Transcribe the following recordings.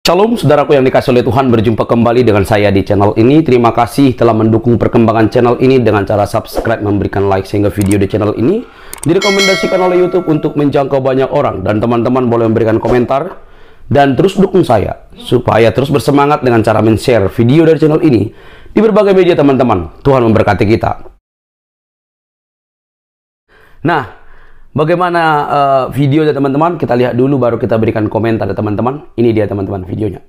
Shalom, saudaraku yang dikasihi oleh Tuhan, berjumpa kembali dengan saya di channel ini. Terima kasih telah mendukung perkembangan channel ini dengan cara subscribe, memberikan like, sehingga video di channel ini direkomendasikan oleh YouTube untuk menjangkau banyak orang. Dan teman-teman boleh memberikan komentar dan terus dukung saya supaya terus bersemangat dengan cara men-share video dari channel ini di berbagai media teman-teman. Tuhan memberkati kita. Nah, bagaimana videonya teman-teman? Kita lihat dulu baru kita berikan komentar ya teman-teman. Ini dia teman-teman videonya.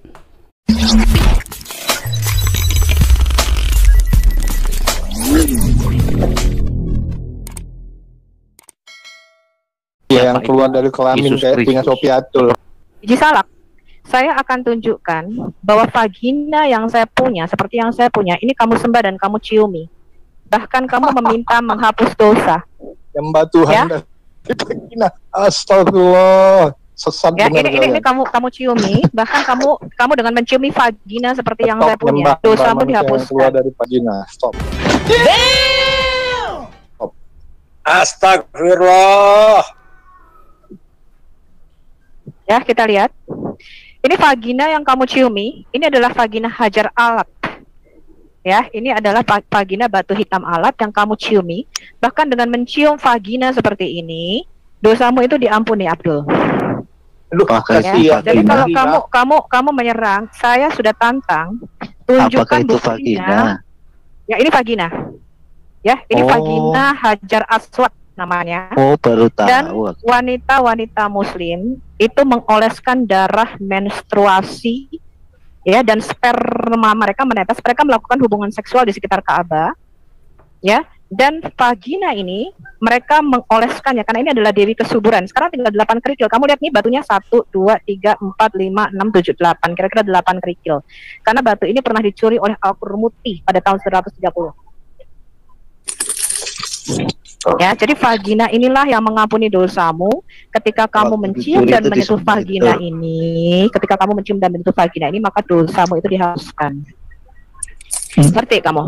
Ya, yang keluar dari kelamin kayak punya Sofiatul. Biji salak. Saya akan tunjukkan bahwa vagina yang saya punya, seperti yang saya punya, ini kamu sembah dan kamu ciumi. Bahkan kamu meminta menghapus dosa. Yang Tuhan Ya? dan vagina. Astagfirullah. Sesat Ya, benar ini kamu ciumi, bahkan kamu dengan menciumi vagina seperti yang Stop, saya punya, Mbak. dosamu Mbak, yang keluar dihapuskan. dari vagina. Stop. Stop. Astagfirullah. Ya, kita lihat. Ini vagina yang kamu ciumi, ini adalah vagina hajar alat. Ya, ini adalah vagina batu hitam alat yang kamu ciumi. Bahkan dengan mencium vagina seperti ini, dosamu itu diampuni, Abdul. Lu Ya. kasihan. Jadi kalau kamu menyerang, saya sudah tantang. Tunjukkan Apakah itu buktinya. vagina? Ya, ini vagina. Ya, ini Oh. vagina hajar aswad namanya. Oh, baru Dan tahu. wanita-wanita muslim itu mengoleskan darah menstruasi, ya, dan sperma mereka menetes. Mereka melakukan hubungan seksual di sekitar Ka'bah, ya. Dan vagina ini mereka mengoleskannya karena ini adalah dewi kesuburan. Sekarang tinggal 8 kerikil. Kamu lihat nih batunya 1, 2, 3, 4, 5, 6, 7, 8. Kira-kira 8 kerikil. Karena batu ini pernah dicuri oleh Al-Qurmuti pada tahun 130. Ya, jadi vagina inilah yang mengampuni dosamu ketika kamu mencium dan menyentuh vagina ini. Ketika kamu mencium dan menyentuh vagina ini, maka dosamu itu dihapuskan. Ngerti kamu?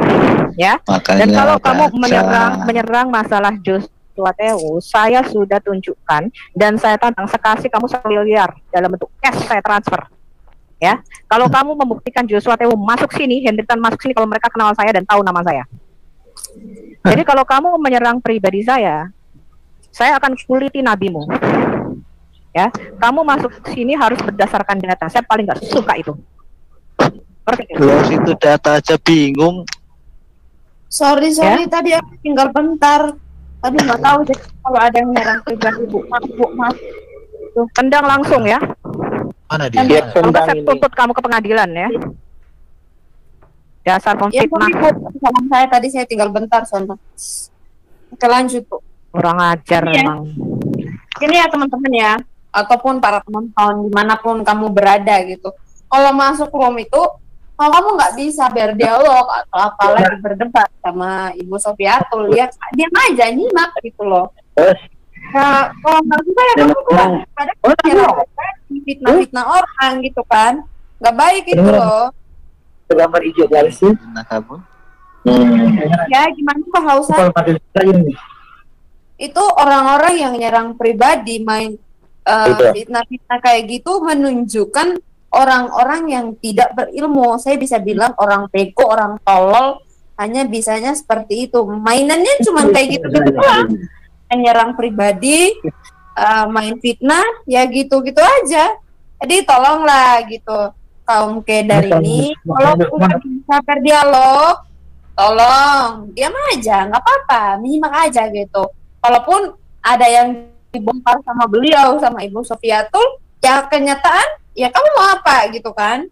Ya. Makanya Dan kalau kamu baca. menyerang masalah Joshua Tewu, saya sudah tunjukkan dan saya tantang sekasih kamu 1 miliar dalam bentuk cash saya transfer. Ya. Kalau kamu membuktikan Joshua Tewu masuk sini, Hendritan masuk sini kalau mereka kenal saya dan tahu nama saya. Jadi kalau kamu menyerang pribadi saya akan kuliti nabimu. Ya, kamu masuk sini harus berdasarkan data. Saya paling nggak suka itu. Loh, itu data aja bingung. Sorry, tadi aku tinggal bentar. Tadi nggak tahu deh kalau ada yang nyerang pribadi, Bu. Maaf. Tendang langsung ya. Mana dia? Dia Kalau nggak tendang saya ini. tuntut kamu ke pengadilan ya. Dasar Ya, pemfitnah. salam saya tadi saya tinggal bentar, soalnya. Oke, lanjut, Bu. Kurang ajar Iya. emang. Ini ya teman-teman ya, ataupun para penonton dimanapun kamu berada gitu. Kalau masuk room itu, kalau kamu nggak bisa berdialog atau apalagi berdebat sama Ibu Sofiatul, ya diam aja nyimak gitu loh. Nah, kalau nggak bisa ya kamu kadang fitnah-fitnah orang gitu kan, nggak baik itu loh. Gambar hijau garis Nah, kamu? Ya gimana kehausan? Itu orang-orang yang nyerang pribadi main fitnah-fitnah kayak gitu menunjukkan orang-orang yang tidak berilmu. Saya bisa bilang orang bego, orang tolol, hanya bisanya seperti itu. Mainannya cuma kayak gitu-gitu doang. Menyerang pribadi, main fitnah, ya gitu-gitu aja. Jadi tolonglah gitu. Kaum kedar ini, kalau udah bisa berdialog, tolong diam aja, nggak apa-apa, menyimak aja gitu. Kalaupun ada yang dibongkar sama beliau, sama Ibu Sofiatul, ya kenyataan, ya kamu mau apa gitu kan?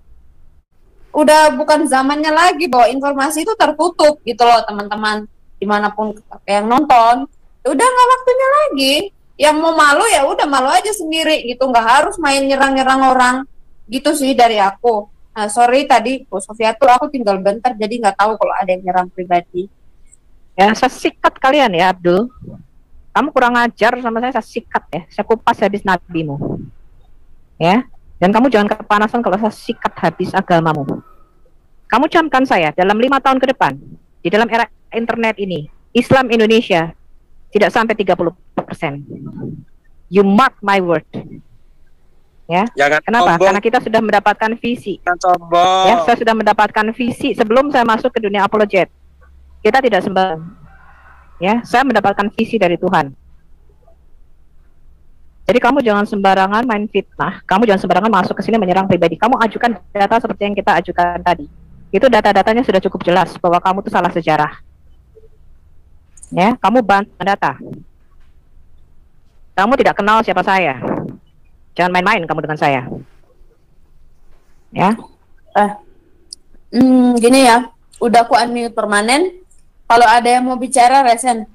Udah bukan zamannya lagi bahwa informasi itu tertutup gitu loh teman-teman, dimanapun yang nonton, udah nggak waktunya lagi. Yang mau malu ya udah malu aja sendiri gitu, nggak harus main nyerang-nyerang orang. Gitu sih dari aku. Nah, sorry tadi Bu Sofiatul aku tinggal bentar jadi nggak tahu kalau ada yang nyerang pribadi. Ya, saya sikat kalian ya, Abdul. Kamu kurang ajar sama saya sikat ya. Saya kupas habis nabimu. Ya. Dan kamu jangan kepanasan kalau saya sikat habis agamamu. Kamu camkan saya dalam 5 tahun ke depan di dalam era internet ini, Islam Indonesia tidak sampai 30%. You mark my word. Ya. Jangan Kenapa? sombong. Karena kita sudah mendapatkan visi. Jangan sombong. Ya, saya sudah mendapatkan visi sebelum saya masuk ke dunia apologet. Kita tidak sembarang. Ya, saya mendapatkan visi dari Tuhan. Jadi kamu jangan sembarangan main fitnah. Kamu jangan sembarangan masuk ke sini menyerang pribadi. Kamu ajukan data seperti yang kita ajukan tadi. Itu data-datanya sudah cukup jelas bahwa kamu itu salah sejarah. Ya, kamu bantah data. Kamu tidak kenal siapa saya. Jangan main-main kamu dengan saya. Ya. Gini ya, udah aku unmute permanen. Kalau ada yang mau bicara, resen.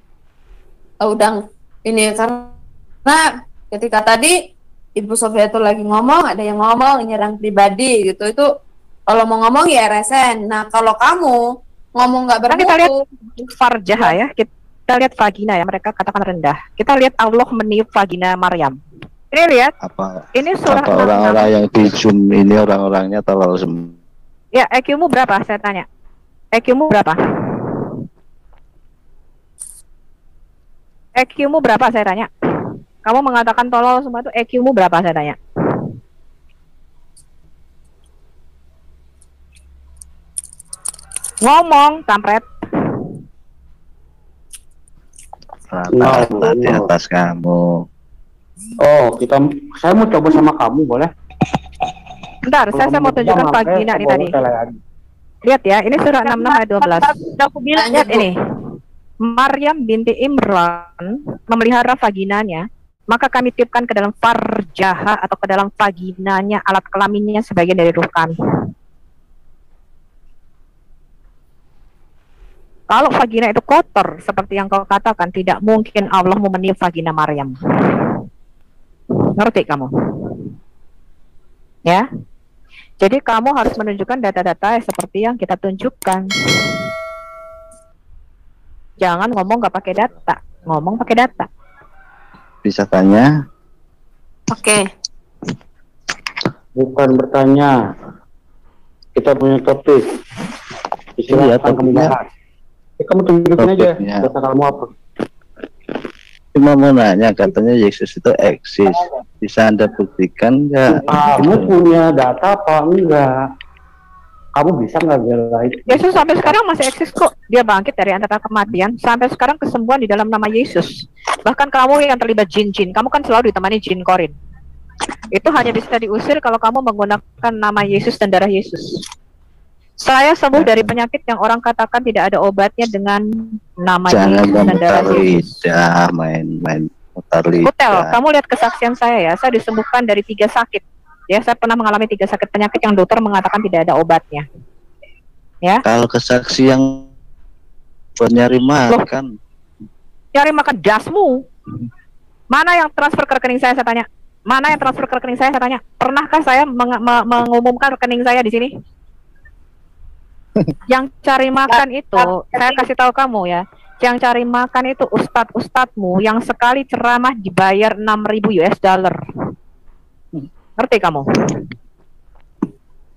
Udah ini karena ketika tadi Ibu Sofia itu lagi ngomong, ada yang ngomong nyerang pribadi gitu. Itu kalau mau ngomong ya resen. Nah, kalau kamu ngomong nggak bermutu, kita lihat farjah ya. Kita lihat vagina ya, mereka katakan rendah. Kita lihat Allah meniup vagina Maryam. Ini lihat. Apa? Ini surah Apa orang-orang yang di Zoom ini orang-orangnya tolol semua. Ya, EQ-mu berapa? Saya tanya. EQ-mu berapa? EQ-mu berapa? Saya tanya. Kamu mengatakan tolol semua itu EQ-mu berapa? Saya tanya. Ngomong, kampret. Rata-rata di atas kamu. Oh, saya mau coba sama kamu, boleh? Bentar, saya mau tunjukkan vagina nih tadi. Lihat ya, ini surah 66 ayat 12. Lihat ini. Maryam binti Imran memelihara vaginanya, maka kami tiupkan ke dalam farjaha atau ke dalam vaginanya alat kelaminnya sebagian dari ruh kami. Kalau vagina itu kotor seperti yang kau katakan, tidak mungkin Allah mau meniup vagina Maryam. Ngerti kamu? Ya. Jadi kamu harus menunjukkan data-data seperti yang kita tunjukkan. Jangan ngomong nggak pakai data, ngomong pakai data. Bisa tanya? Oke. Bukan bertanya. Kita punya topik. Iya, Silakan kamu topiknya. bahas. Kamu tunjukin aja Topiknya. data kamu apa. Cuma mau nanya, katanya Yesus itu eksis. Bisa Anda buktikan nggak? Kamu punya data apa enggak? Kamu bisa nggak bela itu? Yesus sampai sekarang masih eksis kok. Dia bangkit dari antara kematian. Sampai sekarang kesembuhan di dalam nama Yesus. Bahkan kamu yang terlibat jin-jin, kamu kan selalu ditemani jin korin. Itu hanya bisa diusir kalau kamu menggunakan nama Yesus dan darah Yesus. Saya sembuh dari penyakit yang orang katakan tidak ada obatnya dengan nama Jangan Yesus dan darah memutar Yesus. lidah, main-main mutar Hotel, lidah. kamu lihat kesaksian saya ya. Saya disembuhkan dari 3 sakit. Ya, saya pernah mengalami 3 sakit penyakit yang dokter mengatakan tidak ada obatnya. Ya. Kalau kesaksian buat nyari makan, Cari makan dasmu. Mana yang transfer ke rekening saya tanya. Mana yang transfer ke rekening saya tanya. Pernahkah saya mengumumkan rekening saya di sini? Yang cari makan itu, saya kasih tahu kamu ya. Yang cari makan itu ustadz-ustadzmu yang sekali ceramah dibayar 6.000 US dollar. Ngerti kamu?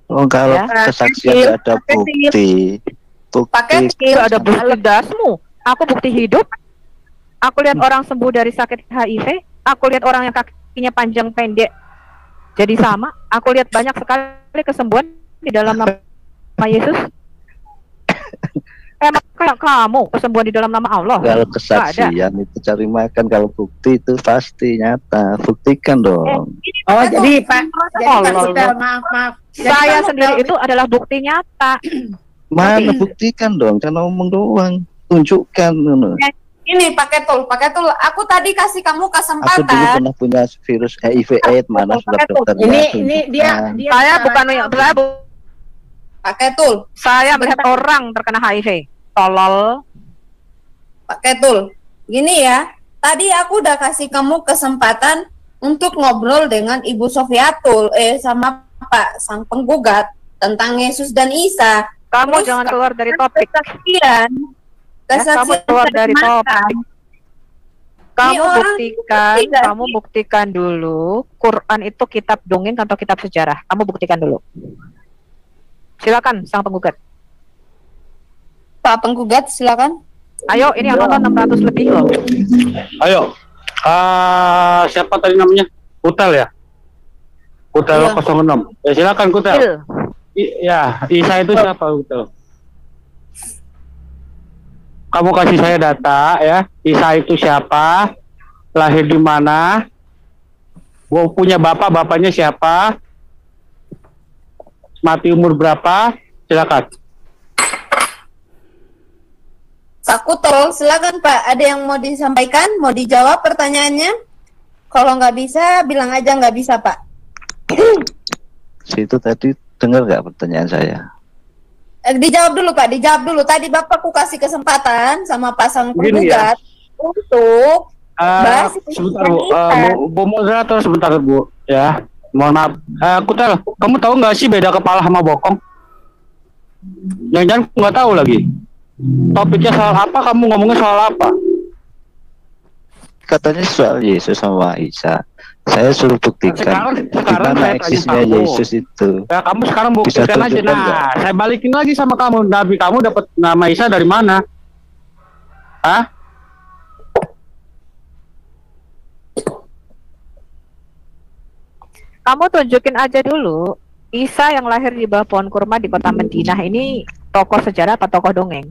oh, kalau Ya. kesaksian nggak ada bukti, Pakai Itu ada bukti dasmu. Aku bukti hidup. Aku lihat orang sembuh dari sakit HIV. Aku lihat orang yang kakinya panjang pendek jadi sama. Aku lihat banyak sekali kesembuhan di dalam nama Yesus. Emang kayak kamu kesembuhan di dalam nama Allah? kalau Nggak ada. kesaksian itu cari makan, kalau bukti itu pasti nyata, buktikan dong. Oh, jadi Pak, Oh, Sudah, maaf. Jadi Saya kamu sendiri tahu- itu adalah bukti nyata. Mana buktikan dong, jangan ngomong doang, tunjukkan. Ini pakai tool. Aku tadi kasih kamu Aku dulu kesempatan. pernah punya virus HIV/AIDS, mana sudah dokternya Ini tunjukkan. dia Saya bukan Pakai tool. saya melihat orang terkena HIV. Tolol. Pakai tool. Gini ya. Tadi aku udah kasih kamu kesempatan untuk ngobrol dengan Ibu Sofiatul sama Pak sang penggugat tentang Yesus dan Isa. Kamu Terus jangan keluar dari topik. Kesaksian. Kamu keluar dari topik. Kamu Ini orang buktikan, tidak kamu buktikan dulu Quran itu kitab dongeng atau kitab sejarah. Kamu buktikan dulu. Silakan sang penggugat. Pak penggugat silakan. Ayo, ini yang nonton 600 lebih loh. Ayo. Siapa tadi namanya? Utel ya? Kutel Iya. 06. Ya silakan Kutel. Il. Ya, Isa itu siapa Kutel? Kamu kasih saya data ya. Isa itu siapa? Lahir di mana? Gua punya bapak, bapaknya siapa? Mati umur berapa? Silakan. Pak Kuto, silakan Pak. Ada yang mau disampaikan? Mau dijawab pertanyaannya? Kalau nggak bisa, bilang aja nggak bisa Pak. Situ tadi dengar nggak pertanyaan saya? Dijawab dulu Pak, dijawab dulu. Tadi Bapakku kasih kesempatan sama pasang Begini ya. penggugat untuk bahas Sebentar Bu moderator sebentar Bu ya. Mohon maaf. Kutel, kamu tahu nggak sih beda kepala sama bokong? Jangan-jangan nggak tahu lagi. Topiknya soal apa? Kamu ngomongnya soal apa? Katanya soal Yesus sama Isa. Saya suruh buktikan di Sekarang mana saya tanya eksisnya kamu. Yesus itu. Ya kamu sekarang Bisa buktikan aja. tunjukkan nggak? Nah, saya balikin lagi sama kamu. Nabi kamu dapat nama Isa dari mana? Hah? Kamu tunjukin aja dulu Isa yang lahir di bawah pohon kurma di kota Madinah ini tokoh sejarah apa tokoh dongeng?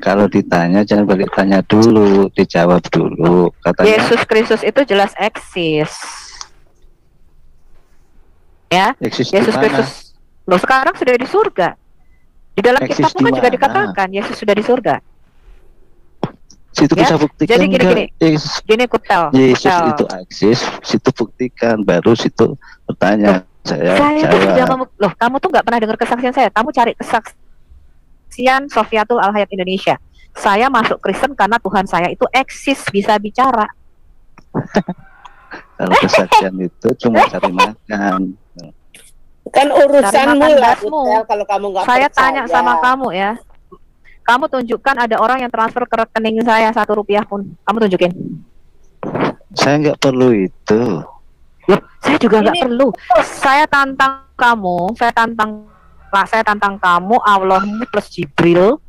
Kalau ditanya jangan balik tanya dulu, dijawab dulu. Katanya Yesus Kristus itu jelas eksis. Ya, eksis di Yesus mana? Kristus. Loh, sekarang sudah di surga. Di dalam Eksis kitabmu kan di juga mana? dikatakan Yesus sudah di surga. Situ Ya, bisa buktikan jadi gini, nggak? Gini Kutel. Yesus Kutel. itu eksis, situ buktikan, baru situ bertanya. Saya Saya tuh sudah jawab. loh, kamu tuh nggak pernah dengar kesaksian saya. Kamu cari kesaksian Sofiatul Al-Hayat Indonesia. Saya masuk Kristen karena Tuhan saya itu eksis, bisa bicara. Kalau kesaksian itu cuma cari makan. Kan urusanmu makan lah, basmu. Kutel, kalau kamu nggak Saya percaya. tanya sama kamu ya. Kamu tunjukkan ada orang yang transfer ke rekening saya 1 rupiah pun. Kamu tunjukin. Saya nggak perlu itu. Loh, saya juga nggak Ini- perlu. Saya tantang kamu, saya tantang kamu, Allahmu plus Jibril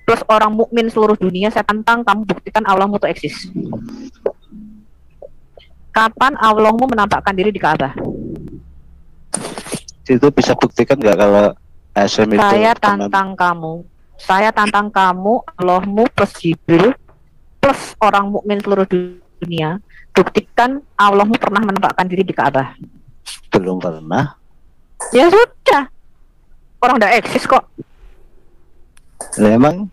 plus orang mukmin seluruh dunia. Saya tantang kamu buktikan Allahmu itu eksis. Kapan Allahmu menampakkan diri di Ka'bah? Situ bisa buktikan nggak kalau SM itu Saya teman- tantang kamu. Saya tantang kamu, Allahmu plus Jibril plus orang mukmin seluruh dunia. Buktikan Allahmu pernah menampakkan diri di Ka'bah. belum pernah. Ya sudah. Orang udah eksis kok. Lah, emang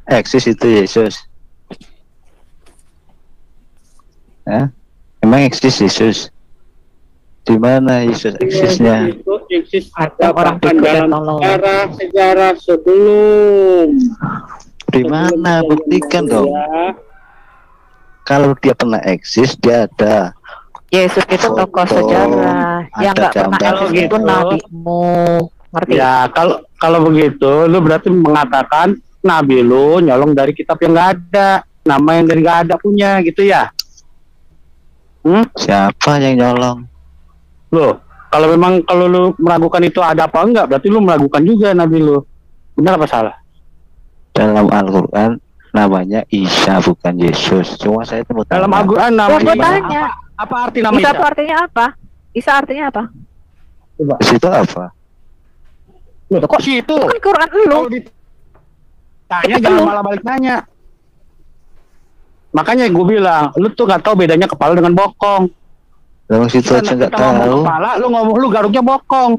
eksis itu Yesus? Hah? Emang eksis Yesus? Di mana Yesus eksisnya? Itu eksis ada Orang bahkan pikir dalam tolong. sejarah sebelum. Di mana? Buktikan dong. Ya. Kalau dia pernah eksis, dia ada. Yesus itu tokoh Foto, sejarah. Yang ada nggak pernah gambar. eksis itu Gitu. nabimu. Ngerti? Ya, kalau begitu, lu berarti mengatakan Nabi lu nyolong dari kitab yang nggak ada, nama yang dari nggak ada punya, gitu ya? Siapa yang nyolong? Loh, kalau lu meragukan itu ada apa enggak, berarti lu meragukan juga Nabi lu. Benar apa salah? Dalam Al-Quran namanya Isa, bukan Yesus. Cuma saya itu mau Dalam tanya. Al-Quran Ya, namanya gua tanya. apa arti nama Isa Isa? itu artinya apa? Isa artinya apa? Coba. Di situ apa? Loh, kok situ? Itu kan Quran lu. Kalau ditanya jangan malah balik nanya. Makanya gue bilang, lu tuh gak tahu bedanya kepala dengan bokong. Dalam situ Karena aja nggak kita ngomong tahu. kepala, lu garuknya bokong.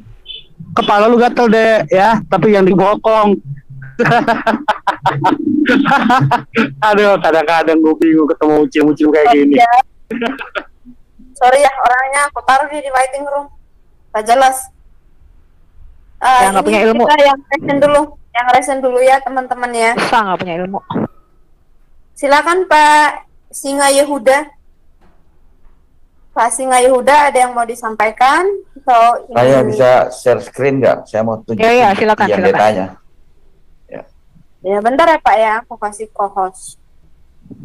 Kepala lu gatel deh, ya. Tapi yang dibokong. Aduh, kadang-kadang gue bingung ketemu ucil-ucil kayak gini. Sorry ya, orangnya aku taruh di waiting room. Gak jelas. Ya, nggak Ini punya ilmu. Kita yang resen dulu ya teman-teman ya. Bisa nggak punya ilmu. Silakan Pak Singa Yehuda. Pak Singa Yehuda, ada yang mau disampaikan? Atau ini- Saya bisa share screen nggak? Saya mau tunjukin Ya, silakan, yang silakan. dia tanya. Ya bentar ya Pak ya, aku kasih co-host.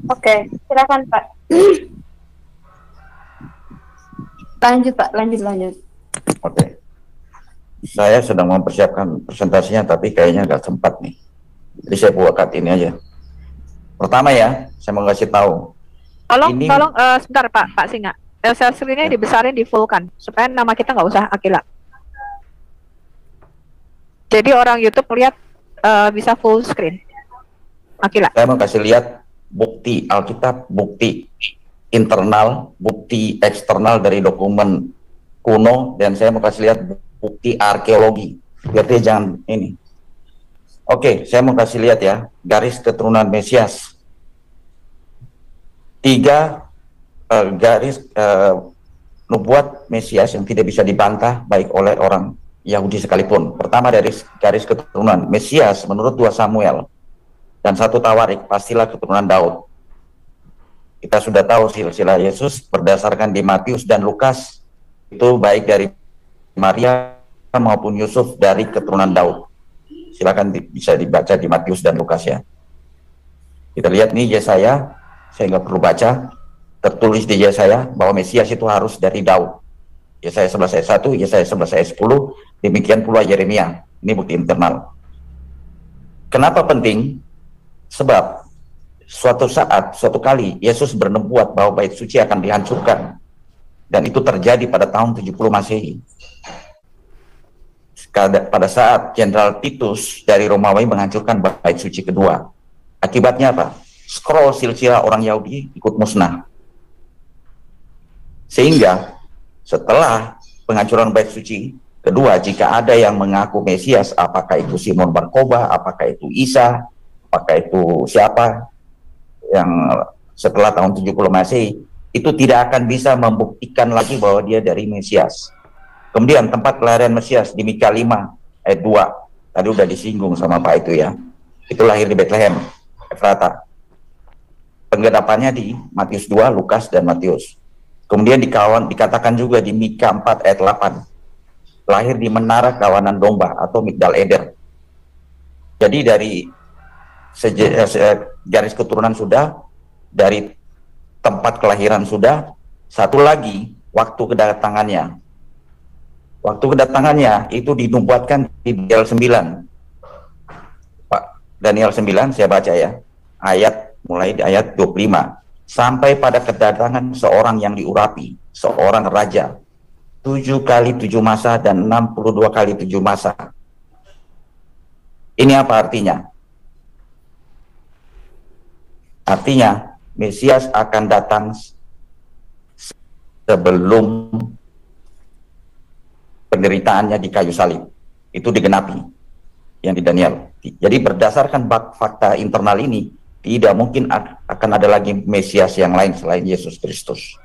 Oke, silakan Pak. Lanjut Pak, lanjut. Oke. Saya sedang mempersiapkan presentasinya, tapi kayaknya nggak sempat nih. Jadi saya buat cut ini aja. Pertama ya, saya mau kasih tahu. Tolong, Ini- tolong, sebentar Pak Singa. share screen-nya dibesarin, di full-kan supaya nama kita nggak usah Akila. Jadi orang YouTube lihat bisa full screen. Akila. Saya mau kasih lihat bukti Alkitab, bukti internal, bukti eksternal dari dokumen kuno, dan saya mau kasih lihat bukti arkeologi. Biar dia jangan ini. Oke, saya mau kasih lihat ya, garis keturunan Mesias. 3 garis nubuat Mesias yang tidak bisa dibantah baik oleh orang Yahudi sekalipun. Pertama, dari garis keturunan Mesias menurut 2 Samuel dan 1 Tawarik pastilah keturunan Daud. Kita sudah tahu silsilah Yesus berdasarkan di Matius dan Lukas itu baik dari Maria maupun Yusuf dari keturunan Daud. Silakan bisa dibaca di Matius dan Lukas ya. Kita lihat nih Yesaya, saya nggak perlu baca, tertulis di Yesaya bahwa Mesias itu harus dari Daud. Yesaya 11 ayat 1, Yesaya 11 ayat 10, demikian pula Yeremia. Ini bukti internal. Kenapa penting? Sebab suatu saat, suatu kali Yesus bernubuat bahwa bait suci akan dihancurkan. Dan itu terjadi pada tahun 70 Masehi. Pada saat Jenderal Titus dari Romawi menghancurkan bait suci kedua. Akibatnya apa? Scroll silsilah orang Yahudi ikut musnah. Sehingga setelah penghancuran bait suci kedua, jika ada yang mengaku Mesias, apakah itu Simon Barkoba, apakah itu Isa, apakah itu siapa yang setelah tahun 70 Masehi, itu tidak akan bisa membuktikan lagi bahwa dia dari Mesias. Kemudian tempat kelahiran Mesias di Mika 5 ayat 2. Tadi udah disinggung sama Pak itu ya. Itu lahir di Bethlehem, Efrata. Penggenapannya di Matius 2, Lukas, dan Matius. Kemudian dikatakan juga di Mika 4 ayat 8. Lahir di menara kawanan domba atau Migdal Eder. Jadi dari garis keturunan sudah, dari tempat kelahiran sudah, satu lagi waktu kedatangannya. Waktu kedatangannya itu dinubuatkan di Daniel 9. Pak, Daniel 9 saya baca ya. Mulai di ayat 25. Sampai pada kedatangan seorang yang diurapi, seorang raja. 7 kali 7 masa dan 62 kali 7 masa. Ini apa artinya? Artinya Mesias akan datang sebelum penderitaannya di kayu salib. Itu digenapi yang di Daniel. Jadi berdasarkan fakta internal ini, tidak mungkin akan ada lagi Mesias yang lain selain Yesus Kristus.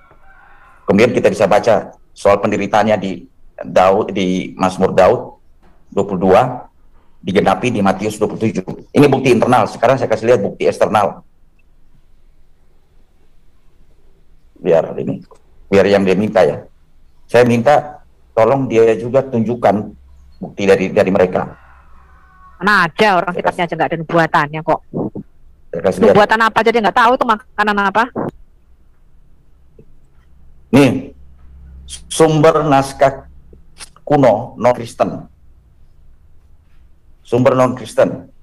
Kemudian kita bisa baca soal penderitaannya di Mazmur Daud 22, digenapi di Matius 27. Ini bukti internal. Sekarang saya kasih lihat bukti eksternal. Biar yang dia minta ya. Saya minta tolong dia juga tunjukkan bukti dari mereka. Mana ada orang kitabnya aja nggak ada nubuatannya kok. Nubuatan apa aja dia nggak tahu itu makanan apa. Nih, sumber naskah kuno non-Kristen. Sumber non-Kristen.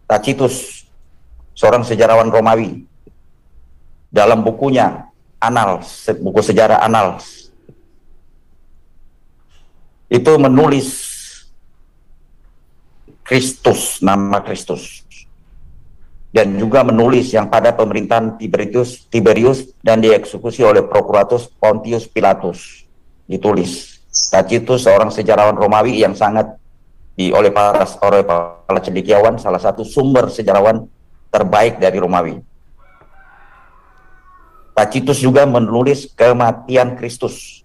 Tacitus, seorang sejarawan Romawi. Dalam bukunya Annals, buku sejarah Annals, itu menulis Kristus, nama Kristus, dan juga menulis yang pada pemerintahan Tiberius dan dieksekusi oleh Prokuratus Pontius Pilatus. Ditulis. Tacitus seorang sejarawan Romawi yang sangat oleh para cendekiawan, salah satu sumber sejarawan terbaik dari Romawi. Tacitus juga menulis kematian Kristus.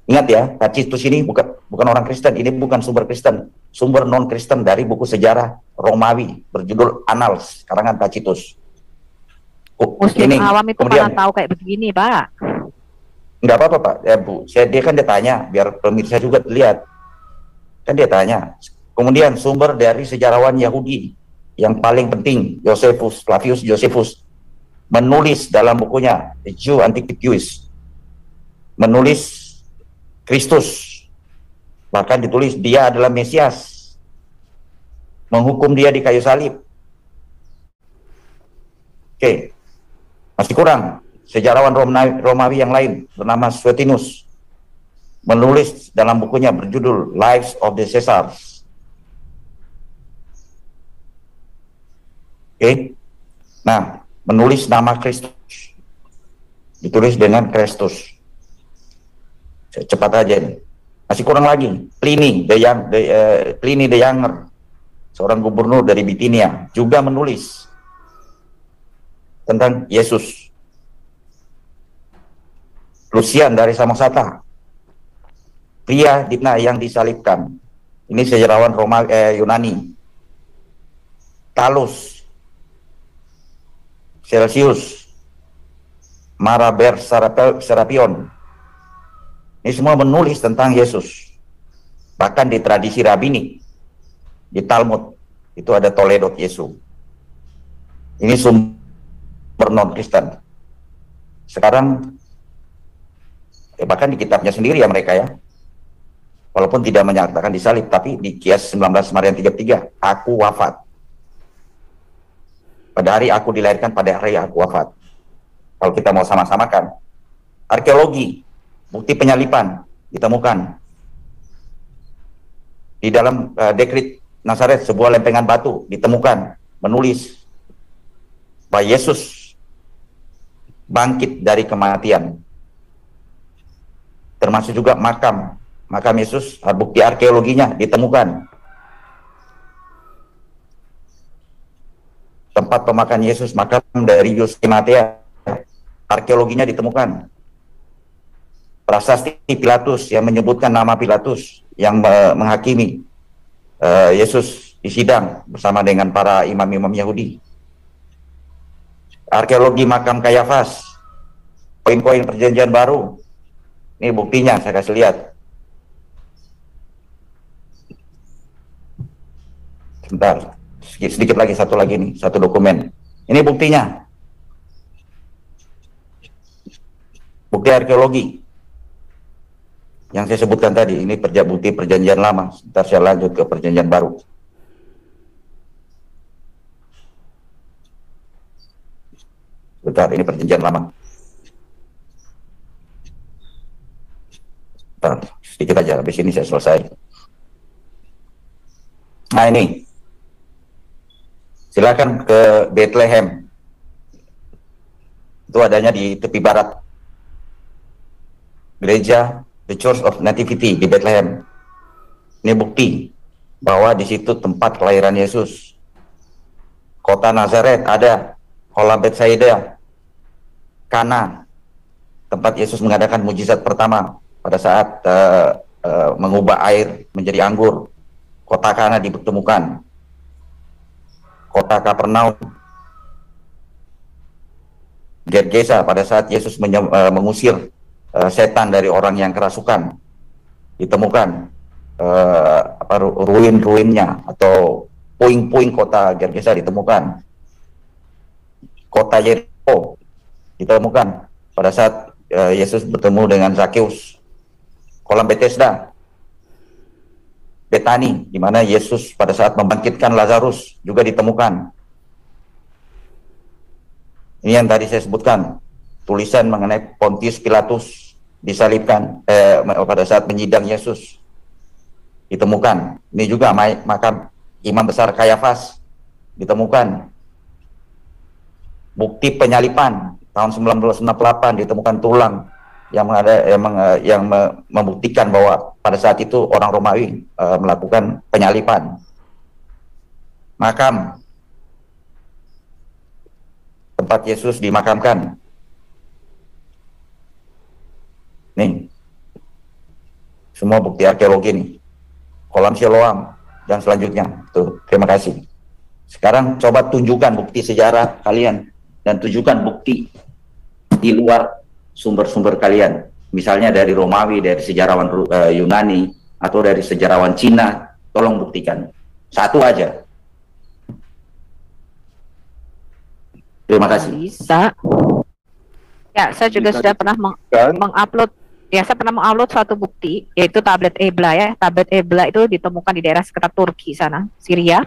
Ingat ya, Tacitus ini bukan orang Kristen, ini bukan sumber Kristen, sumber non-Kristen dari buku sejarah Romawi berjudul Annals, karangan Tacitus. Muslim awam itu kemudian tahu kayak begini, Pak. Enggak apa-apa, Pak. Ya, Bu. Dia kan dia tanya, biar pemirsa juga lihat. Kan dia tanya. Kemudian sumber dari sejarawan Yahudi yang paling penting, Flavius Josephus, menulis dalam bukunya The Jew Antiquities, menulis Kristus, bahkan ditulis dia adalah Mesias, menghukum dia di kayu salib. Oke, masih kurang. Sejarawan Romawi yang lain bernama Suetonius menulis dalam bukunya berjudul Lives of the Caesars. Oke. Nah, menulis nama Kristus. Ditulis dengan Kristus. Cepat aja nih. Masih kurang lagi. Pliny the Younger, seorang gubernur dari Bitinia, juga menulis tentang Yesus. Lucian dari Samosata, pria Dipna yang disalibkan. Ini sejarawan Yunani. Talus, Celsius, Maraber Serapion. Ini semua menulis tentang Yesus. Bahkan di tradisi rabini, di Talmud, itu ada Toledot Yesus. Ini sumber non-Kristen. Sekarang bahkan di kitabnya sendiri ya mereka ya, walaupun tidak menyatakan disalib, tapi di Kias 19 Marian 33, aku wafat. Pada hari aku dilahirkan, pada hari aku wafat. Kalau kita mau sama-samakan, arkeologi, bukti penyalipan ditemukan di dalam dekrit Nazaret, sebuah lempengan batu ditemukan menulis bahwa Yesus bangkit dari kematian. Termasuk juga makam Yesus, bukti arkeologinya ditemukan. Tempat pemakaman Yesus, makam dari Yustimatea, arkeologinya ditemukan. Prasasti Pilatus yang menyebutkan nama Pilatus yang menghakimi Yesus di sidang bersama dengan para imam-imam Yahudi. Arkeologi makam Kayafas, poin-poin perjanjian baru. Ini buktinya, saya kasih lihat. Sebentar, sedikit lagi, satu lagi nih, satu dokumen. Ini buktinya. Bukti arkeologi yang saya sebutkan tadi. Ini bukti perjanjian lama. Sebentar saya lanjut ke perjanjian baru. Bentar, ini perjanjian lama. Sedikit aja, habis ini saya selesai. Nah ini, silakan ke Bethlehem. Itu adanya di tepi barat. Gereja The Church of Nativity di Bethlehem. Ini bukti bahwa di situ tempat kelahiran Yesus. Kota Nazaret ada, kolam Betsaida, Kana, tempat Yesus mengadakan mujizat pertama pada saat mengubah air menjadi anggur. Kota Kana ditemukan. Kota Kapernaum, Gergesa pada saat Yesus mengusir setan dari orang yang kerasukan, ditemukan ruin-ruinnya atau puing-puing kota Gergesa ditemukan. Kota Yeriko ditemukan pada saat Yesus bertemu dengan Zakheus. Kolam Bethesda, Betani, di mana Yesus pada saat membangkitkan Lazarus juga ditemukan. Ini yang tadi saya sebutkan, tulisan mengenai Pontius Pilatus disalibkan pada saat menyidang Yesus ditemukan. Ini juga makam Imam Besar Kayafas ditemukan. Bukti penyalipan tahun 1968 ditemukan tulang yang membuktikan bahwa pada saat itu orang Romawi melakukan penyalipan. Makam tempat Yesus dimakamkan. Nih, semua bukti arkeologi nih. Kolam Siloam dan selanjutnya. Tuh, terima kasih. Sekarang coba tunjukkan bukti sejarah kalian dan tunjukkan bukti di luar sumber-sumber kalian, misalnya dari Romawi, dari sejarawan Yunani, atau dari sejarawan Cina. Tolong buktikan satu aja. Terima kasih. Bisa. Ya, saya juga sudah pernah mengupload. Ya, saya pernah mengupload suatu bukti, yaitu tablet Ebla ya. Tablet Ebla itu ditemukan di daerah sekitar Turki sana, Syria,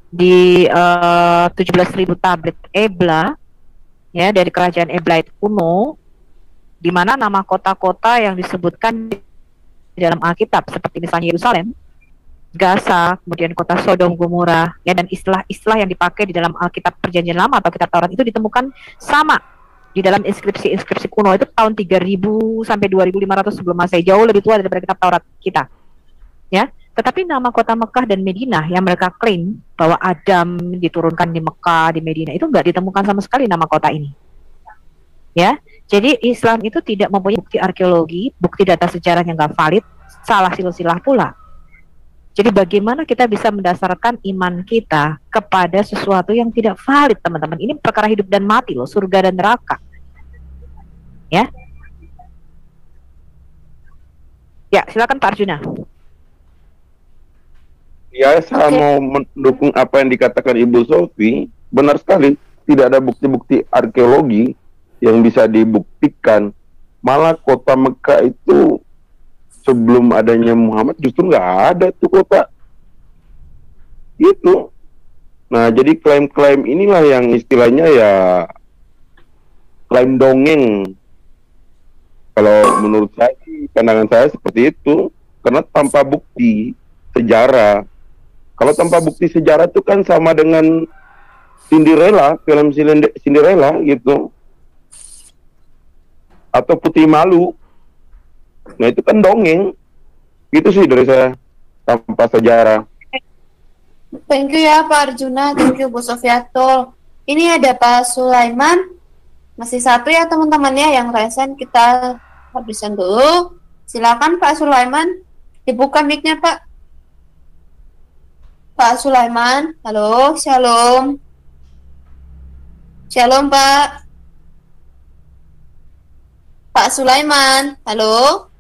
di 17.000 tablet Ebla ya dari kerajaan Eblite kuno, di mana nama kota-kota yang disebutkan di dalam Alkitab seperti misalnya Yerusalem, Gaza, kemudian kota Sodom Gomora, ya, dan istilah-istilah yang dipakai di dalam Alkitab Perjanjian Lama atau Kitab Taurat itu ditemukan sama di dalam inskripsi-inskripsi kuno itu tahun 3000 sampai 2500 sebelum Masehi, jauh lebih tua daripada Kitab Taurat kita. Ya, tetapi nama kota Mekah dan Madinah yang mereka klaim bahwa Adam diturunkan di Mekah, di Madinah, itu nggak ditemukan sama sekali nama kota ini. Ya, jadi Islam itu tidak mempunyai bukti arkeologi, bukti data sejarah yang nggak valid, salah silsilah pula. Jadi bagaimana kita bisa mendasarkan iman kita kepada sesuatu yang tidak valid, teman-teman? Ini perkara hidup dan mati loh, surga dan neraka. Ya, ya, silakan Pak Arjuna. Ya, saya mau mendukung apa yang dikatakan Ibu Sofi. Benar sekali, tidak ada bukti-bukti arkeologi yang bisa dibuktikan. Malah kota Mekah itu sebelum adanya Muhammad justru nggak ada tuh kota itu. Nah, jadi klaim-klaim inilah yang istilahnya ya klaim dongeng. Kalau menurut saya, pandangan saya seperti itu, karena tanpa bukti sejarah. Kalau tanpa bukti sejarah itu kan sama dengan Cinderella, film Cinderella gitu. Atau Putih Malu. Nah, itu kan dongeng. Itu sih dari saya, tanpa sejarah. Thank you ya Pak Arjuna, thank you Bu Sofiatul. Ini ada Pak Sulaiman. Masih satu ya teman-teman ya yang resen, kita habisan dulu. Silakan Pak Sulaiman, dibuka mic-nya Pak. Pak Sulaiman, halo, shalom. Shalom Pak. Pak Sulaiman, halo.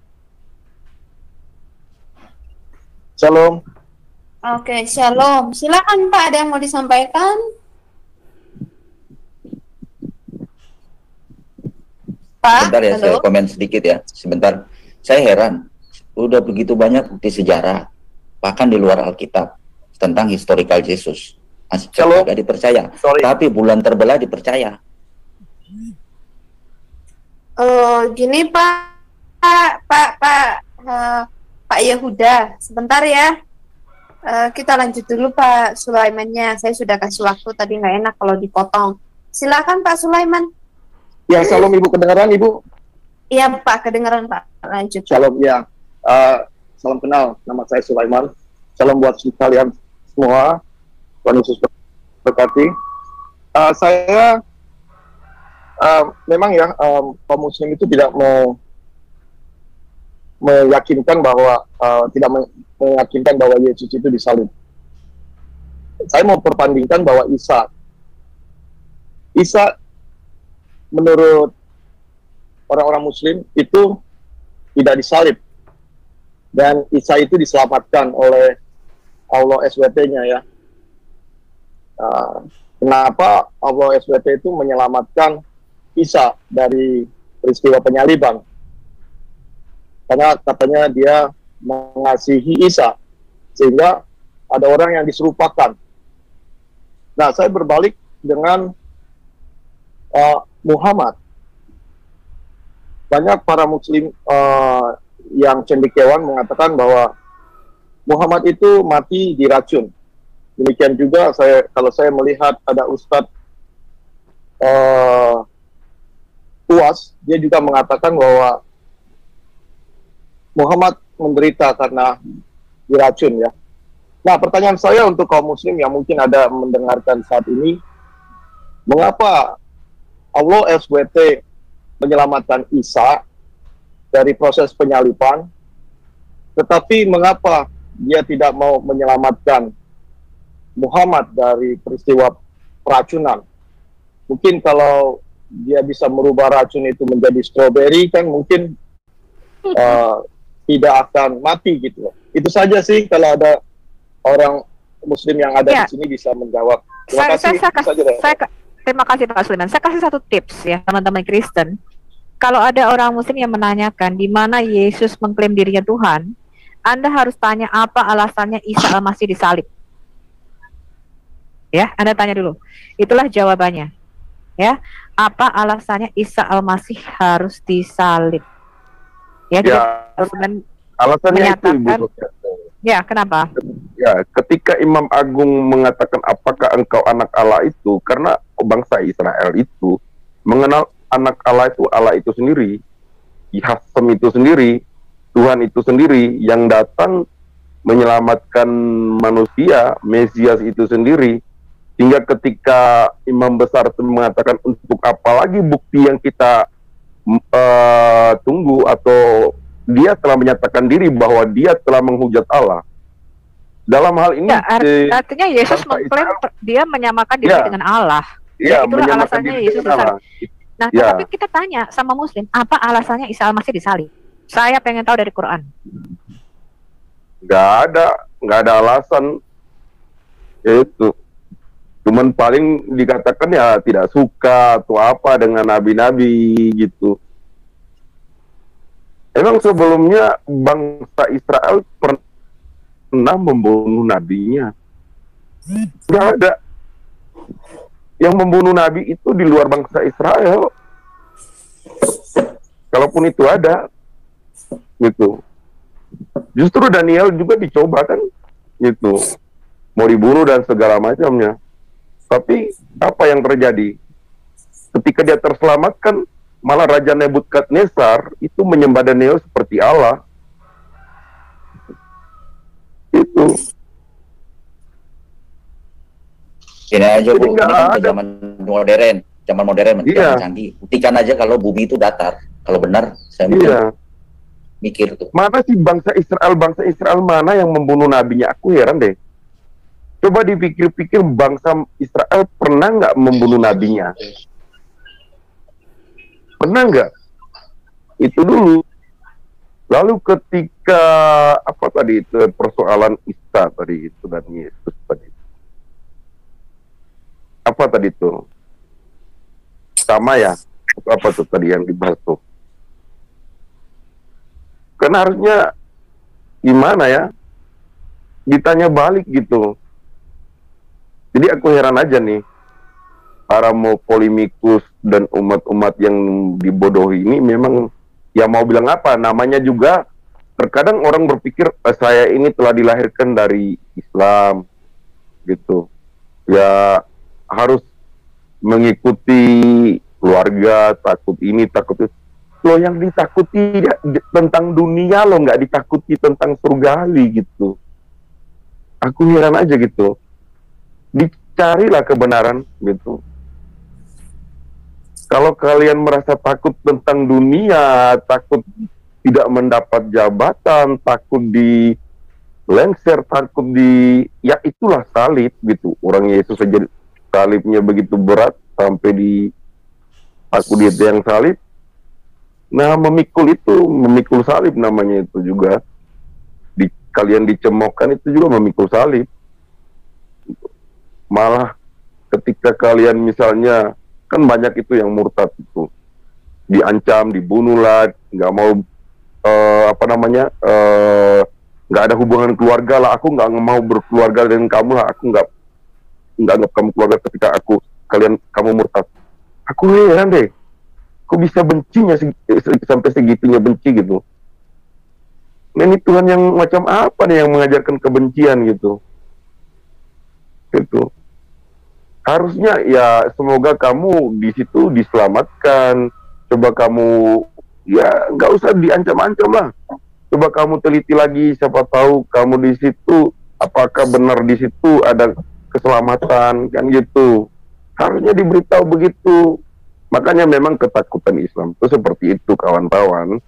Shalom. Oke, shalom. Silakan Pak, ada yang mau disampaikan? Pak, Sebentar ya, halo. saya komen sedikit ya. Sebentar. Saya heran, udah begitu banyak bukti sejarah, bahkan di luar Alkitab, tentang historical Yesus. Masih agak dipercaya. Tapi bulan terbelah dipercaya. Gini Pak Yehuda, sebentar ya. Kita lanjut dulu Pak Sulaimannya. Saya sudah kasih waktu, tadi nggak enak kalau dipotong. Silakan Pak Sulaiman. Ya, shalom Ibu, kedengaran Ibu? Iya Pak, kedengaran Pak. Lanjut. Shalom ya. Salam kenal, nama saya Sulaiman. Salam buat kalian semua. Tuhan Yesus berkati. Saya memang ya kaum muslim itu tidak mau meyakinkan bahwa meyakinkan bahwa Yesus itu disalib. Saya mau perbandingkan bahwa Isa menurut orang-orang muslim itu tidak disalib, dan Isa itu diselamatkan oleh Allah SWT-nya ya. Kenapa Allah SWT itu menyelamatkan Isa dari peristiwa penyaliban? Karena katanya dia mengasihi Isa, sehingga ada orang yang diserupakan. Nah, saya berbalik dengan Muhammad. Banyak para muslim yang cendekiawan mengatakan bahwa Muhammad itu mati diracun. Demikian juga kalau saya melihat ada Ustadz Uwas, dia juga mengatakan bahwa Muhammad menderita karena diracun ya. Nah, pertanyaan saya untuk kaum muslim yang mungkin ada mendengarkan saat ini, mengapa Allah SWT menyelamatkan Isa dari proses penyaliban, tetapi mengapa dia tidak mau menyelamatkan Muhammad dari peristiwa peracunan? Mungkin kalau dia bisa merubah racun itu menjadi stroberi, kan mungkin tidak akan mati gitu. Itu saja sih, kalau ada orang muslim yang ada di sini bisa menjawab. Terima kasih. Terima kasih Pak Sulaiman. Saya kasih satu tips ya teman-teman Kristen. Kalau ada orang muslim yang menanyakan di mana Yesus mengklaim dirinya Tuhan, Anda harus tanya apa alasannya Isa Al-Masih disalib. Ya, Anda tanya dulu. Itulah jawabannya. ya, apa alasannya Isa Al-Masih harus disalib? Ya, Ya, jadi alasannya itu Ibu menyatakan, Sofia. ya kenapa? Ya, ketika Imam Agung mengatakan apakah engkau anak Allah itu, karena bangsa Israel itu mengenal anak Allah itu sendiri, Hasem itu sendiri, Tuhan itu sendiri yang datang menyelamatkan manusia, Mesias itu sendiri. Hingga ketika imam besar itu mengatakan untuk apa lagi bukti yang kita tunggu, atau dia telah menyatakan diri bahwa dia telah menghujat Allah. Dalam hal ini Ya, artinya Yesus mengklaim dia menyamakan diri dengan Allah. Ya, itulah menyamakan alasannya diri Yesus dengan Allah. disalib. Nah, Ya. tetapi kita tanya sama Muslim, apa alasannya Isa Al-Masih disalib? Saya pengen tahu dari Quran. Nggak ada alasan. Itu cuman paling dikatakan ya tidak suka atau apa dengan nabi-nabi gitu. Emang sebelumnya bangsa Israel pernah membunuh nabinya? Nggak ada. Yang membunuh nabi itu di luar bangsa Israel. Kalaupun itu ada, gitu. Justru Daniel juga dicoba kan, gitu. Mau dibunuh dan segala macamnya. Tapi apa yang terjadi? Ketika dia terselamatkan, malah Raja Nebukadnezar itu menyembah Daniel seperti Allah. Itu. Ini aja Bu, Jadi ini nggak kan ada. zaman modern, Iya. zaman canggih. Buktikan aja kalau bumi itu datar. Kalau benar, saya Iya. mikir tuh. Mana sih bangsa Israel mana yang membunuh nabinya? Aku heran deh. Coba dipikir-pikir, bangsa Israel pernah nggak membunuh nabinya? Pernah nggak? Itu dulu. Lalu ketika apa tadi itu persoalan Isa tadi itu dan Yesus tadi. Apa tadi itu? Sama ya? Apa tuh tadi yang dibahas tuh? Karena harusnya gimana ya? Ditanya balik gitu. Jadi aku heran aja nih, para mau polemikus dan umat-umat yang dibodohi ini memang ya mau bilang apa, namanya juga terkadang orang berpikir saya ini telah dilahirkan dari Islam gitu. Ya harus mengikuti keluarga, takut ini, takut itu. Loh yang ditakuti tentang dunia, lo nggak ditakuti tentang surgawi gitu. Aku heran aja gitu. Dicarilah kebenaran gitu. Kalau kalian merasa takut tentang dunia, takut tidak mendapat jabatan, takut di lengser, takut di, ya itulah salib gitu. Orang Yesus saja salibnya begitu berat sampai di aku di yang salib. Nah, memikul salib namanya itu juga. Kalian dicemoohkan itu juga memikul salib. Malah ketika kalian misalnya, kan banyak itu yang murtad itu, diancam, dibunuh lah, nggak mau nggak ada hubungan keluarga lah, aku nggak mau berkeluarga dengan kamu lah, aku nggak anggap kamu keluarga ketika kamu murtad. Aku heran deh, kok bisa bencinya sampai segitunya benci gitu. Nah, ini Tuhan yang macam apa nih yang mengajarkan kebencian gitu. Gitu. Harusnya ya semoga kamu di situ diselamatkan. Coba kamu ya nggak usah diancam-ancam lah. Coba kamu teliti lagi, siapa tahu kamu di situ apakah benar di situ ada keselamatan kan gitu. Harusnya diberitahu begitu. Makanya memang ketakutan Islam itu seperti itu kawan-kawan.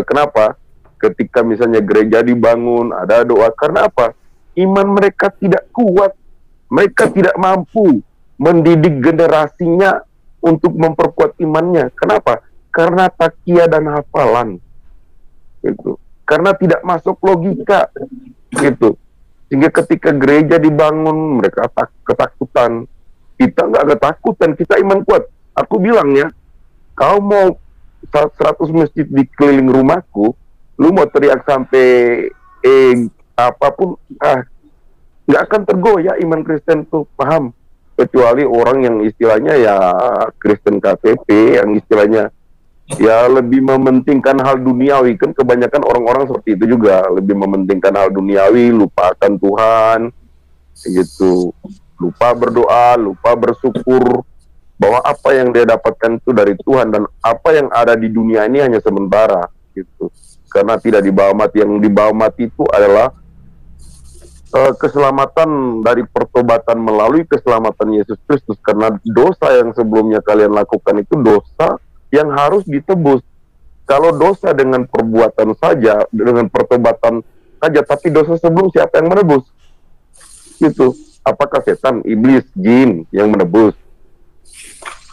Kenapa? Ketika misalnya gereja dibangun, ada doa, karena apa? Iman mereka tidak kuat. Mereka tidak mampu mendidik generasinya untuk memperkuat imannya. Kenapa? Karena takia dan hafalan. Gitu. Karena tidak masuk logika. Gitu. Sehingga ketika gereja dibangun, mereka ketakutan. Kita nggak ketakutan, kita iman kuat. Aku bilang ya, kau mau 100 masjid di keliling rumahku, lu mau teriak sampai apapun, nggak akan tergoyah iman Kristen tuh, paham? kecuali orang yang istilahnya ya Kristen KTP, yang istilahnya ya lebih mementingkan hal duniawi. Kan kebanyakan orang-orang seperti itu juga, lebih mementingkan hal duniawi, lupakan Tuhan gitu, lupa berdoa, lupa bersyukur bahwa apa yang dia dapatkan itu dari Tuhan, dan apa yang ada di dunia ini hanya sementara gitu, karena tidak dibawa mati. Yang dibawa mati itu adalah keselamatan dari pertobatan melalui keselamatan Yesus Kristus, karena dosa yang sebelumnya kalian lakukan itu dosa yang harus ditebus. Kalau dosa dengan perbuatan saja, dengan pertobatan saja, tapi dosa sebelum, siapa yang menebus? Gitu. Apakah setan, iblis, jin yang menebus?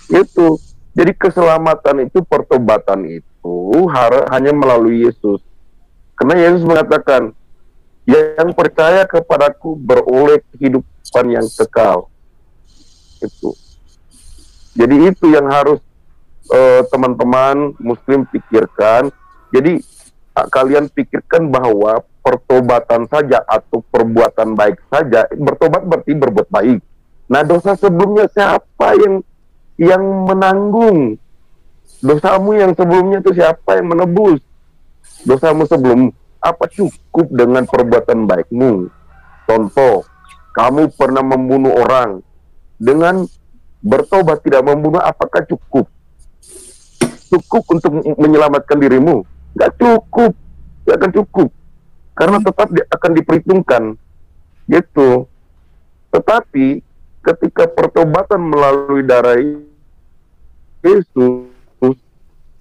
Itu. Jadi keselamatan itu, pertobatan itu hanya melalui Yesus. Karena Yesus mengatakan, yang percaya kepadaku beroleh kehidupan yang kekal. Itu. Jadi itu yang harus teman-teman Muslim pikirkan. Jadi kalian pikirkan bahwa pertobatan saja atau perbuatan baik saja, bertobat berarti berbuat baik. Nah, dosa sebelumnya siapa yang menanggung? Dosamu yang sebelumnya itu siapa yang menebus? Dosamu sebelum, apa cukup dengan perbuatan baikmu? Contoh, kamu pernah membunuh orang, dengan bertobat tidak membunuh, apakah cukup? Cukup untuk menyelamatkan dirimu? Nggak cukup, nggak akan cukup, karena tetap akan diperhitungkan gitu. Tetapi ketika pertobatan melalui darah Yesus,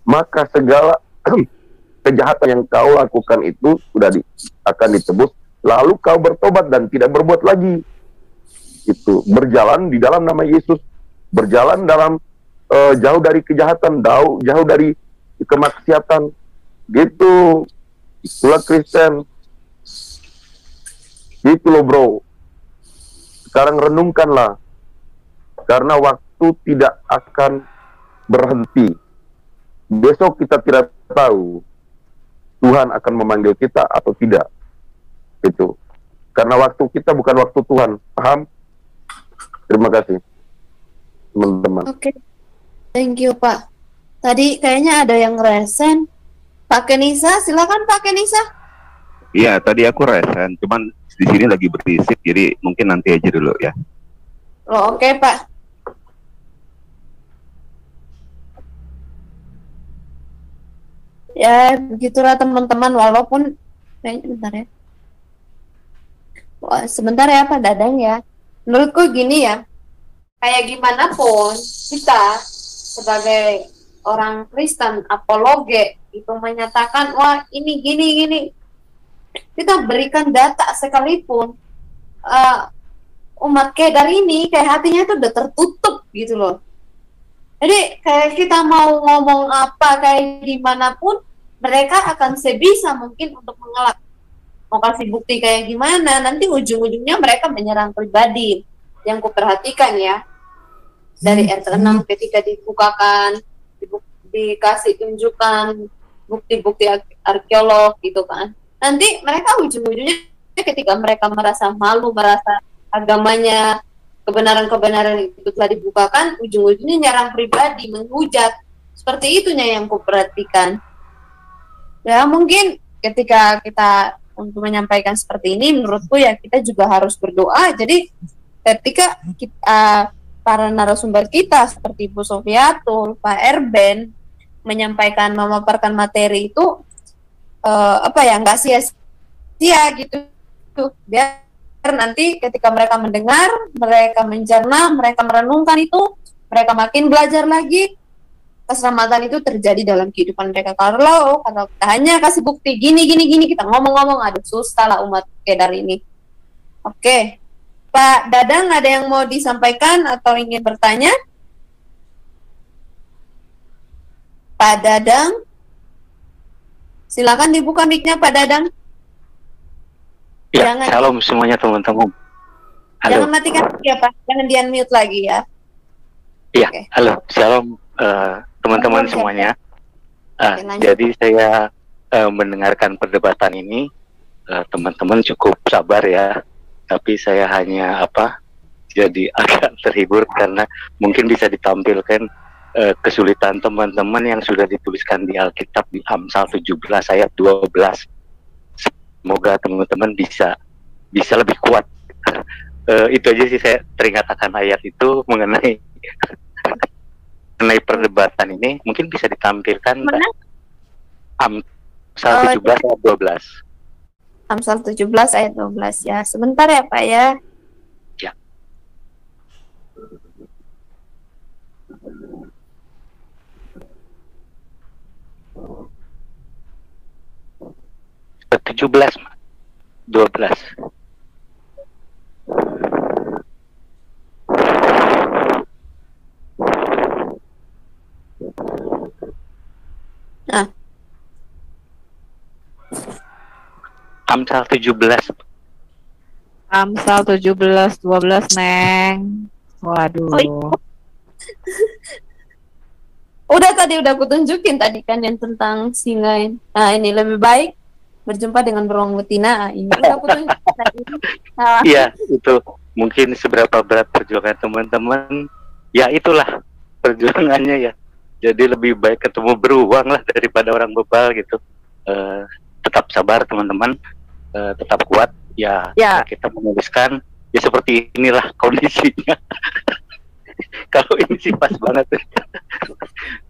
maka segala kejahatan yang kau lakukan itu sudah akan ditebus, lalu kau bertobat dan tidak berbuat lagi. Itu berjalan di dalam nama Yesus, berjalan dalam jauh dari kejahatan, jauh dari kemaksiatan. Gitu. Itulah Kristen. Gitu loh bro. Sekarang renungkanlah, karena waktu tidak akan berhenti. Besok kita tidak tahu Tuhan akan memanggil kita atau tidak. Itu. Karena waktu kita bukan waktu Tuhan. Paham? Terima kasih, teman-teman. Oke. Thank you, Pak. Tadi kayaknya ada yang resen. Pak Kenisa, silakan Pak Kenisa. Iya, tadi aku resen, cuman di sini lagi berisik, jadi mungkin nanti aja dulu ya. Oh, oke, Pak. Ya, begitulah teman-teman, walaupun bentar ya. Wah, sebentar ya Pak Dadang ya. Menurutku gini ya, kayak gimana pun kita sebagai orang Kristen apologe itu menyatakan wah ini gini, kita berikan data sekalipun, umat kedar ini kayak hatinya itu udah tertutup gitu loh. Jadi kayak kita mau ngomong apa kayak gimana pun, mereka akan sebisa mungkin untuk mengelak. Mau kasih bukti kayak gimana, nanti ujung-ujungnya mereka menyerang pribadi. Yang kuperhatikan ya, dari RT 6 ketika dibukakan, dikasih tunjukkan bukti-bukti arkeolog gitu kan. Nanti mereka ujung-ujungnya ketika mereka merasa malu, merasa agamanya, kebenaran-kebenaran itu telah dibukakan, ujung-ujungnya nyerang pribadi, menghujat. Seperti itunya yang kuperhatikan. Ya mungkin ketika kita untuk menyampaikan seperti ini, menurutku ya kita juga harus berdoa. Jadi ketika kita, para narasumber kita seperti Bu Sofiatul, Pak Erben menyampaikan, memaparkan materi itu nggak sia-sia gitu. Biar nanti ketika mereka mendengar, mereka mencerna, mereka merenungkan itu, mereka makin belajar lagi, keselamatan itu terjadi dalam kehidupan mereka. Kalau kita hanya kasih bukti gini, kita ngomong-ngomong, aduh susah lah umat kedar ini. Oke, Pak Dadang ada yang mau disampaikan atau ingin bertanya? Pak Dadang, silakan dibuka mic-nya Pak Dadang. Ya, shalom semuanya teman-teman. Jangan matikan ya Pak, jangan di-unmute lagi ya. Iya, okay. Halo, shalom teman-teman semuanya. Jadi saya mendengarkan perdebatan ini, teman-teman cukup sabar ya. Tapi saya hanya jadi agak terhibur karena mungkin bisa ditampilkan kesulitan teman-teman yang sudah dituliskan di Alkitab di Amsal 17 ayat 12. Semoga teman-teman bisa lebih kuat. Itu aja sih, saya teringat akan ayat itu mengenai perdebatan ini. Mungkin bisa ditampilkan Amsal 17 ayat 12. Amsal 17 ayat 12 ya. Sebentar ya Pak ya. Ya. Ke 17, 12. Nah. Amsal 17. Amsal 17, 12, Neng. Waduh. Udah aku tunjukin tadi kan yang tentang singa. Nah, ini lebih baik berjumpa dengan beruang betina. Ini udah aku tunjukin tadi. Iya, itu mungkin seberapa berat perjuangan teman-teman. Ya itulah perjuangannya ya. Jadi lebih baik ketemu beruang lah daripada orang bebal gitu. Tetap sabar teman-teman, tetap kuat ya. Kita menuliskan ya seperti inilah kondisinya. Kalau ini sih pas banget.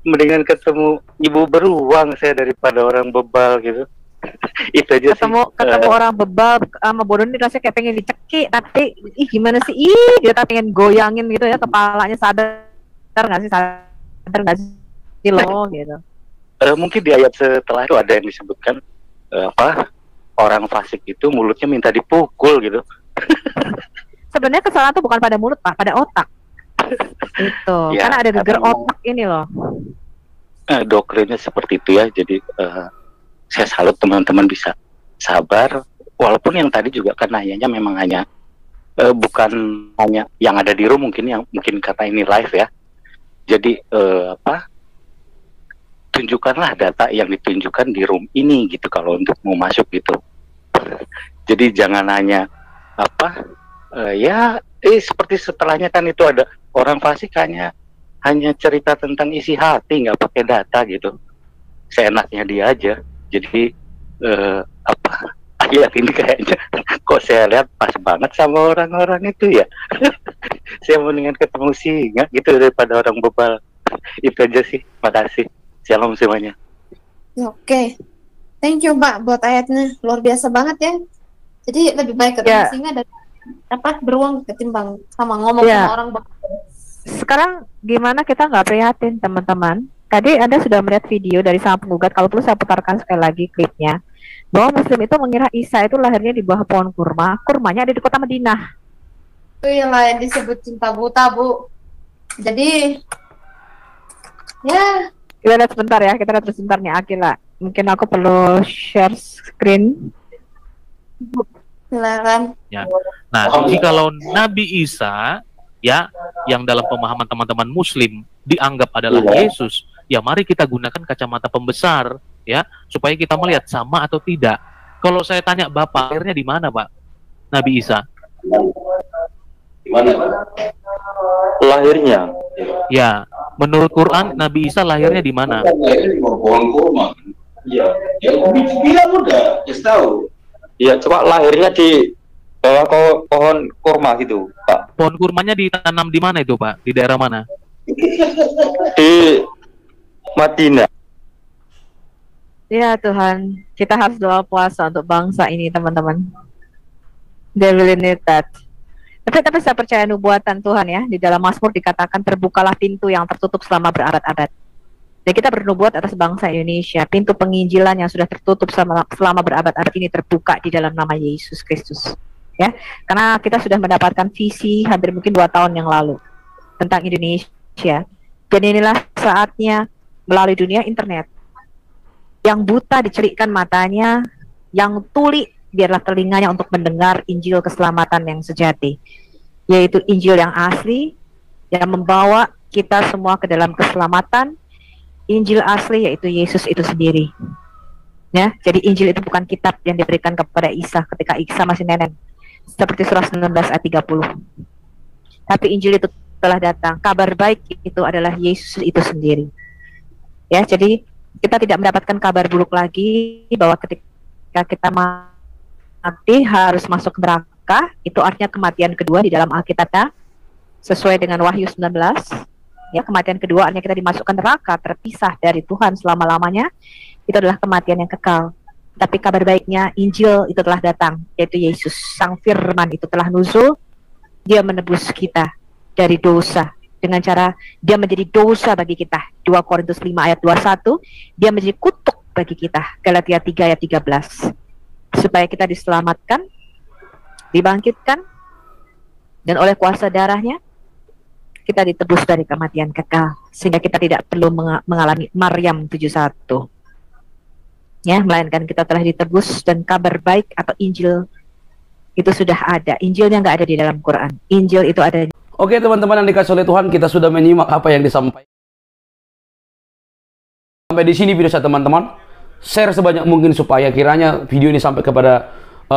Mendingan ketemu ibu beruang saya daripada orang bebal gitu. Itu aja ketemu orang bebal sama bodoh ini rasanya kayak pengen dicekik, tapi gimana sih, dia pengen goyangin gitu ya kepalanya. Sadar nggak sih lo gitu. Mungkin di ayat setelah itu ada yang disebutkan orang fasik itu mulutnya minta dipukul gitu. Sebenarnya kesalahan itu bukan pada mulut Pak, pada otak. Itu ya, karena ada geger otak ini loh. Doktrinnya seperti itu ya. Jadi saya salut teman-teman bisa sabar. Walaupun yang tadi juga kan nanyanya memang hanya bukan hanya yang ada di room, mungkin karena ini live ya. Jadi tunjukkanlah data yang ditunjukkan di room ini gitu kalau untuk mau masuk gitu. Jadi jangan hanya seperti setelahnya kan itu ada orang fasik hanya cerita tentang isi hati, nggak pakai data gitu. Seenaknya dia aja. Jadi ayat ini kayaknya kok saya lihat pas banget sama orang-orang itu ya. Saya mendingan ketemu singa gitu daripada orang bebal. Itu aja sih. Makasih. Shalom semuanya. Oke. Thank you Pak buat ayatnya. Luar biasa banget ya. Jadi lebih baik ketemu singa dan beruang ketimbang sama ngomong sama orang bebal. Sekarang gimana kita nggak prihatin teman-teman? Tadi Anda sudah melihat video dari sang penggugat. Kalau perlu saya putarkan sekali lagi klipnya, bahwa Muslim itu mengira Isa itu lahirnya di bawah pohon kurma. Kurmanya ada di kota Madinah. Itu yang lain disebut cinta buta, Bu. Jadi ya kita lihat sebentar ya, kita lihat sebentar nih Akila. Mungkin aku perlu share screen. Silakan. Ya. Nah, kalau Nabi Isa ya, yang dalam pemahaman teman-teman Muslim dianggap adalah Yesus, ya mari kita gunakan kacamata pembesar ya, supaya kita melihat sama atau tidak. Kalau saya tanya Bapak, lahirnya di mana Pak? Nabi Isa? Di mana? Lahirnya? Ya, menurut Quran Nabi Isa lahirnya di mana? Lahirnya di bawah pohon kurma. Iya, ya bilang udah, ya tahu. Iya, coba lahirnya di bawah pohon kurma gitu, Pak. Pohon kurmanya ditanam di mana itu, Pak? Di daerah mana? Di Madinah. Ya Tuhan, kita harus doa puasa untuk bangsa ini, teman-teman. They really need that. Tapi saya percaya nubuatan Tuhan ya. Di dalam Mazmur dikatakan terbukalah pintu yang tertutup selama berabad-abad. Dan kita bernubuat atas bangsa Indonesia. Pintu penginjilan yang sudah tertutup selama berabad-abad ini terbuka di dalam nama Yesus Kristus. Ya, karena kita sudah mendapatkan visi hampir mungkin 2 tahun yang lalu tentang Indonesia. Dan inilah saatnya melalui dunia internet. Yang buta dicelikkan matanya, yang tuli biarlah telinganya untuk mendengar Injil keselamatan yang sejati, yaitu Injil yang asli yang membawa kita semua ke dalam keselamatan. Injil asli yaitu Yesus itu sendiri. Ya, jadi Injil itu bukan kitab yang diberikan kepada Isa ketika Isa masih nenek. Seperti surah 19 ayat 30. tapi Injil itu telah datang. Kabar baik itu adalah Yesus itu sendiri. Ya, jadi kita tidak mendapatkan kabar buruk lagi bahwa ketika kita mati harus masuk neraka. Itu artinya kematian kedua di dalam Alkitab, sesuai dengan Wahyu 19. Ya, kematian kedua artinya kita dimasukkan neraka, terpisah dari Tuhan selama-lamanya. Itu adalah kematian yang kekal. Tapi kabar baiknya, Injil itu telah datang, yaitu Yesus, Sang Firman itu telah nuzul. Dia menebus kita dari dosa dengan cara dia menjadi dosa bagi kita. 2 Korintus 5 ayat 21, dia menjadi kutuk bagi kita. Galatia 3 ayat 13. Supaya kita diselamatkan, dibangkitkan, dan oleh kuasa darahnya kita ditebus dari kematian kekal, sehingga kita tidak perlu mengalami Maryam 71. Ya, melainkan kita telah ditebus, dan kabar baik atau Injil itu sudah ada. Injilnya nggak ada di dalam Quran. Injil itu ada. Oke teman-teman yang dikasih oleh Tuhan, kita sudah menyimak apa yang disampaikan. Sampai di sini video saya teman-teman. Share sebanyak mungkin supaya kiranya video ini sampai kepada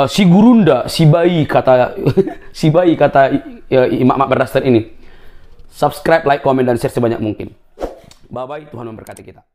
si gurunda, si bayi kata si bayi kata Imam Berdasar ini. Subscribe, like, komen, dan share sebanyak mungkin. Bye-bye, Tuhan memberkati kita.